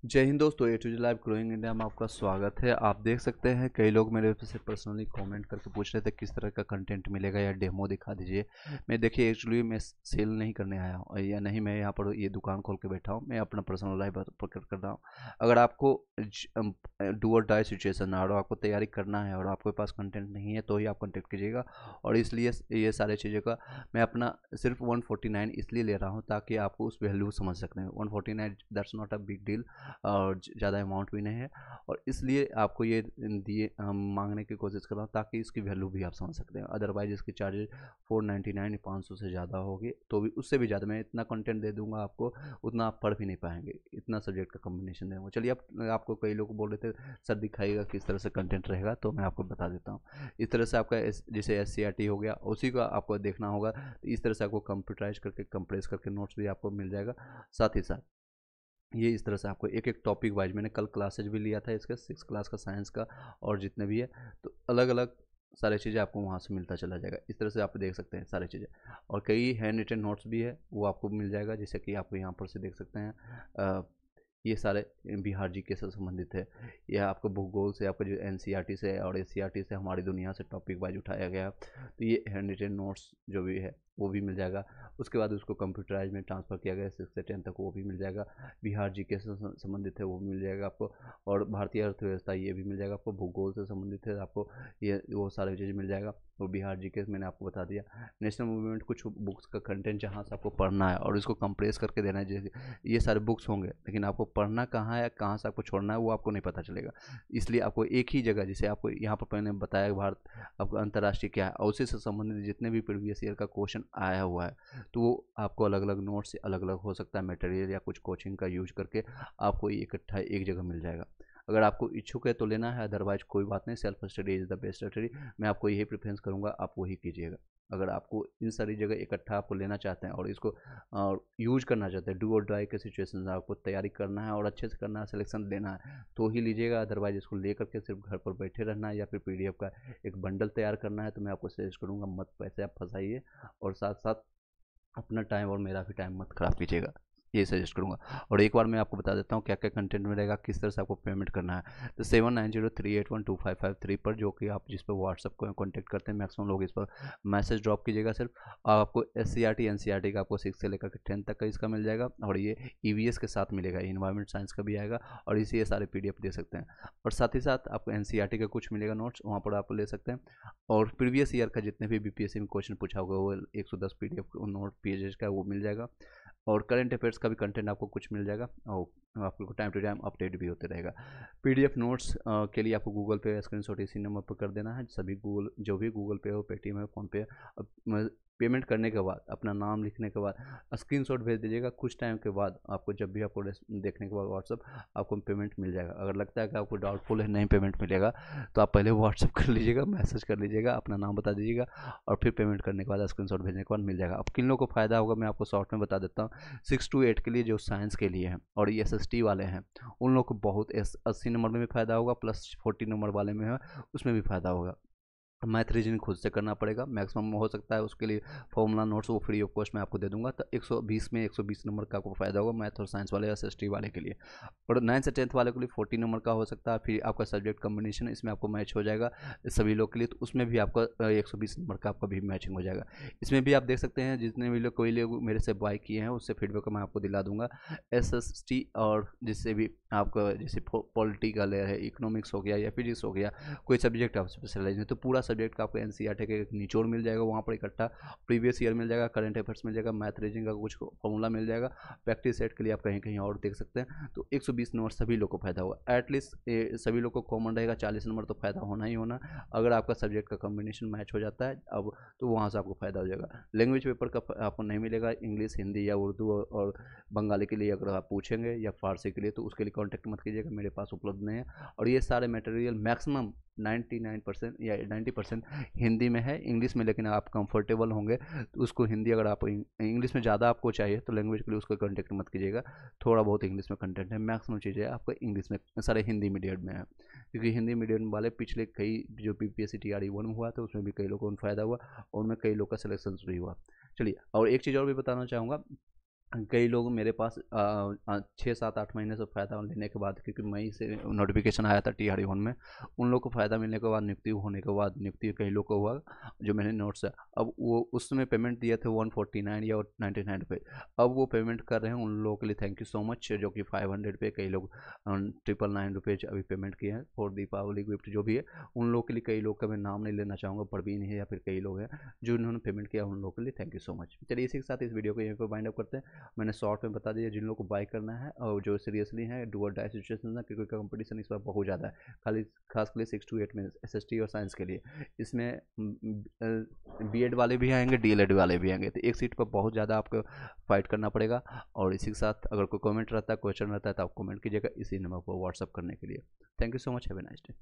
जय हिंद दोस्तों, A to G live growing India में आपका स्वागत है। आप देख सकते हैं कई लोग मेरे से पर्सनली कमेंट करके पूछ रहे थे किस तरह का कंटेंट मिलेगा या डेमो दिखा दीजिए। मैं देखिए एक्चुअली मैं सेल नहीं करने आया हूँ या नहीं, मैं यहाँ पर ये दुकान खोल के बैठा हूँ। मैं अपना पर्सनल लाइफ प्रकट कर रहा हूँ। अगर आपको डू और डाई सिचुएशन और आपको तैयारी करना है और आपके पास कंटेंट नहीं है तो ही आप कंटेक्ट कीजिएगा। और इसलिए ये सारे चीज़ों का मैं अपना सिर्फ 149 इसलिए ले रहा हूँ ताकि आपको उस वैल्यू समझ सकते हैं। 149 that's not a big deal और ज़्यादा अमाउंट भी नहीं है। और इसलिए आपको ये दिए मांगने की कोशिश कर रहा हूँ ताकि इसकी वैल्यू भी आप समझ सकते हैं। अदरवाइज इसकी चार्जेज 499 500 से ज़्यादा होगी, तो भी उससे भी ज़्यादा मैं इतना कंटेंट दे दूंगा आपको, उतना आप पढ़ भी नहीं पाएंगे। इतना सब्जेक्ट का कॉम्बिनेशन देंगे। चलिए आपको कई लोग बोल रहे थे सर दिखाइएगा किस तरह से कंटेंट रहेगा, तो मैं आपको बता देता हूँ। इस तरह से आपका जैसे SCRT हो गया, उसी का आपको देखना होगा। तो इस तरह से आपको कंप्यूटराइज करके कंप्रेस करके नोट्स भी आपको मिल जाएगा। साथ ही साथ ये इस तरह से आपको एक एक टॉपिक वाइज, मैंने कल क्लासेज भी लिया था इसका 6 क्लास का साइंस का, और जितने भी है तो अलग अलग सारी चीज़ें आपको वहाँ से मिलता चला जाएगा। इस तरह से आप देख सकते हैं सारी चीज़ें। और कई हैंड रिटन नोट्स भी है, वो आपको मिल जाएगा, जैसे कि आप यहाँ पर से देख सकते हैं। ये सारे बिहार जीके से संबंधित है। यह आपको भूगोल से, आपका जो NCERT से और SCERT से हमारी दुनिया से टॉपिक वाइज उठाया गया। तो ये हैंड रिटन नोट्स जो भी है वो भी मिल जाएगा। उसके बाद उसको कंप्यूटराइज में ट्रांसफ़र किया गया 6 से 10 तक, वो भी मिल जाएगा। बिहार जीके से संबंधित है वो मिल जाएगा आपको। और भारतीय अर्थव्यवस्था ये भी मिल जाएगा आपको। भूगोल से संबंधित है आपको, ये वो सारी चीज़ मिल जाएगा। और बिहार जीके मैंने आपको बता दिया। नेशनल मूवमेंट कुछ बुक्स का कंटेंट जहाँ से आपको पढ़ना है और इसको कंप्रेस करके देना है, जैसे ये सारे बुक्स होंगे, लेकिन आपको पढ़ना कहाँ है, कहाँ से आपको छोड़ना है, वो आपको नहीं पता चलेगा। इसलिए आपको एक ही जगह, जैसे आपको यहाँ पर मैंने बताया भारत आपको अंतर्राष्ट्रीय क्या है, और उसी से संबंधित जितने भी प्रीवियस ईयर का क्वेश्चन आया हुआ है, तो वो आपको अलग अलग नोट से अलग अलग हो सकता है मटेरियल या कुछ कोचिंग का यूज करके आपको इकट्ठा एक जगह मिल जाएगा। अगर आपको इच्छुक है तो लेना है, अदरवाइज कोई बात नहीं। Self study is the best study. मैं आपको यही प्रेफरेंस करूँगा, आप वही कीजिएगा। अगर आपको इन सारी जगह इकट्ठा आपको लेना चाहते हैं और इसको यूज करना चाहते हैं, डू और डाई के सिचुएशन में आपको तैयारी करना है और अच्छे से करना है, सिलेक्शन लेना है, तो ही लीजिएगा। अदरवाइज इसको लेकर के सिर्फ घर पर बैठे रहना है या फिर PDF का एक बंडल तैयार करना है, तो मैं आपको सजेस्ट करूँगा मत पैसे आप फंसाइए, और साथ साथ अपना टाइम और मेरा भी टाइम मत ख़राब कीजिएगा, ये सजेस्ट करूँगा। और एक बार मैं आपको बता देता हूँ क्या क्या कंटेंट मिलेगा, किस तरह से आपको पेमेंट करना है। तो 7903812553 पर, जो कि आप जिस पर व्हाट्सअप को कॉन्टैक्ट करते हैं, मैक्सिमम लोग इस पर मैसेज ड्रॉप कीजिएगा सिर्फ। आपको SCRT NCERT का आपको 6 से लेकर के 10 तक का इसका मिल जाएगा, और ये EVS के साथ मिलेगा, इन्वायरमेंट साइंस का भी आएगा, और इसी ये सारे PDF दे सकते हैं। और साथ ही साथ आपको NCERT का कुछ मिलेगा नोट्स, वहाँ पर आप ले सकते हैं। और प्रीवियस ईयर का जितने भी BPSC में क्वेश्चन पूछा होगा वो 110 PDF नोट पेजेस का वो मिल जाएगा। और करंट अफेयर्स का भी कंटेंट आपको कुछ मिल जाएगा, और आपको टाइम टू टाइम अपडेट भी होते रहेगा। PDF नोट्स के लिए आपको गूगल पे स्क्रीनशॉट इसी नंबर पर कर देना है। सभी गूगल, जो भी गूगल पे हो, पेटीएम है, फ़ोन पे है, अब पेमेंट करने के बाद अपना नाम लिखने के बाद स्क्रीनशॉट भेज दीजिएगा। कुछ टाइम के बाद आपको, जब भी आपको देखने के बाद व्हाट्सअप, आपको पेमेंट मिल जाएगा। अगर लगता है कि आपको डाउटफुल है, नहीं पेमेंट मिलेगा, तो आप पहले व्हाट्सअप कर लीजिएगा, मैसेज कर लीजिएगा, अपना नाम बता दीजिएगा, और फिर पेमेंट करने के बाद स्क्रीनशॉट भेजने के बाद मिल जाएगा। अब किन लोगों को फ़ायदा होगा मैं आपको शॉर्ट में बता देता हूँ। 6 to 8 के लिए जो साइंस के लिए हैं और ये SST वाले हैं, उन लोग को बहुत 80 नंबर में भी फ़ायदा होगा, प्लस 40 नंबर वाले में है उसमें भी फ़ायदा होगा। मैथ रीजनिंग खुद से करना पड़ेगा, मैक्सिमम हो सकता है उसके लिए फॉर्मूला नोट्स वो फ्री ऑफ कॉस्ट मैं आपको दे दूंगा। तो 120 में 120 नंबर का आपको फायदा होगा मैथ और साइंस वाले SST वाले के लिए। और 9 से 10th वाले के लिए 40 नंबर का हो सकता है। फिर आपका सब्जेक्ट कम्बिनेशन इसमें आपको मैच हो जाएगा सभी लोग के लिए, तो उसमें भी आपका 120 नंबर का आपका भी मैचिंग हो जाएगा। इसमें भी आप देख सकते हैं जितने भी लोग, कोई लोग मेरे से बाय किए हैं, उससे फीडबैक मैं आपको दिला दूंगा। SST और जिससे भी आपका जैसे पॉलिटिकल है, इकोनॉमिक्स हो गया या फिजिक्स हो गया, कोई सब्जेक्ट आप स्पेशलाइज में, तो पूरा सब्जेक्ट का आपको NCERT का एक निचोड़ मिल जाएगा वहाँ पर इकट्ठा। प्रीवियस ईयर मिल जाएगा, करंट अफेयर्स मिल जाएगा, मैथ रीजनिंग का कुछ फॉर्मूला मिल जाएगा, प्रैक्टिस सेट के लिए आप कहीं कहीं और देख सकते हैं। तो 120 नंबर सभी लोग को फायदा होगा। एटलीस्ट सभी लोग को कॉमन रहेगा 40 नंबर तो फायदा होना ही होना। अगर आपका सब्जेक्ट का कॉम्बिनेशन मैच हो जाता है अब, तो वहाँ से आपको फायदा हो जाएगा। लैंग्वेज पेपर का आपको नहीं मिलेगा, इंग्लिश, हिंदी या उर्दू और बंगाली के लिए अगर आप पूछेंगे, या फारसी के लिए, तो उसके लिए कॉन्टैक्ट मत कीजिएगा, मेरे पास उपलब्ध नहीं है। और ये सारे मटेरियल मैक्सिमम 99% या 90% हिंदी में है। इंग्लिश में लेकिन आप कंफर्टेबल होंगे तो उसको हिंदी, अगर आप इंग्लिश में ज़्यादा आपको चाहिए तो लैंग्वेज के लिए उसको कॉन्टेक्ट मत कीजिएगा। थोड़ा बहुत इंग्लिश में कंटेंट है, मैक्सिमम चीज़ें आपको इंग्लिश में, सारे हिंदी मीडियम में है। क्योंकि हिंदी मीडियम वाले पिछले कई जो BPSC TRE 1 हुआ था उसमें भी कई लोगों को फ़ायदा हुआ, और उनमें कई लोग का सिलेक्शन भी हुआ। चलिए, और एक चीज़ और भी बताना चाहूँगा। कई लोग मेरे पास 6 7 8 महीने से फ़ायदा लेने के बाद, क्योंकि मई से नोटिफिकेशन आया था TR1 में, उन लोग को फ़ायदा मिलने के बाद, नियुक्ति होने के बाद, नियुक्ति कई लोग को हुआ जो मैंने नोट्स है, अब वो उसमें पेमेंट दिए थे 149 या 99 पे, अब वो पेमेंट कर रहे हैं। उन लोगों के लिए थैंक यू सो मच, जो कि 500 पे, कई लोग 999 अभी पेमेंट किए हैं फॉर दीपावली गिफ्ट जो भी है। उन लोगों के लिए, कई लोग का मैं नाम नहीं लेना चाहूँगा, प्रवीण है या फिर कई लोग हैं जो इन्होंने पेमेंट किया, उन लोगों के लिए थैंक यू सो मच। चलिए इसी के साथ इस वीडियो को यहीं पर वाइंड अप करते हैं। मैंने शॉर्ट में बता दिया जिन लोगों को बाय करना है और जो सीरियसली है, डू और डाई सिचुएशन है, क्योंकि कंपटीशन इस बार बहुत ज़्यादा है, खाली खास के लिए 6 to 8 में SST और साइंस के लिए। इसमें BEd वाले भी आएंगे, DLED वाले भी आएंगे, तो एक सीट पर बहुत ज़्यादा आपको फाइट करना पड़ेगा। और इसी के साथ अगर कोई कमेंट रहता है, क्वेश्चन रहता है, तो आप कमेंट कीजिएगा इसी नंबर पर व्हाट्सअप करने के लिए। Thank you so much, have a nice day.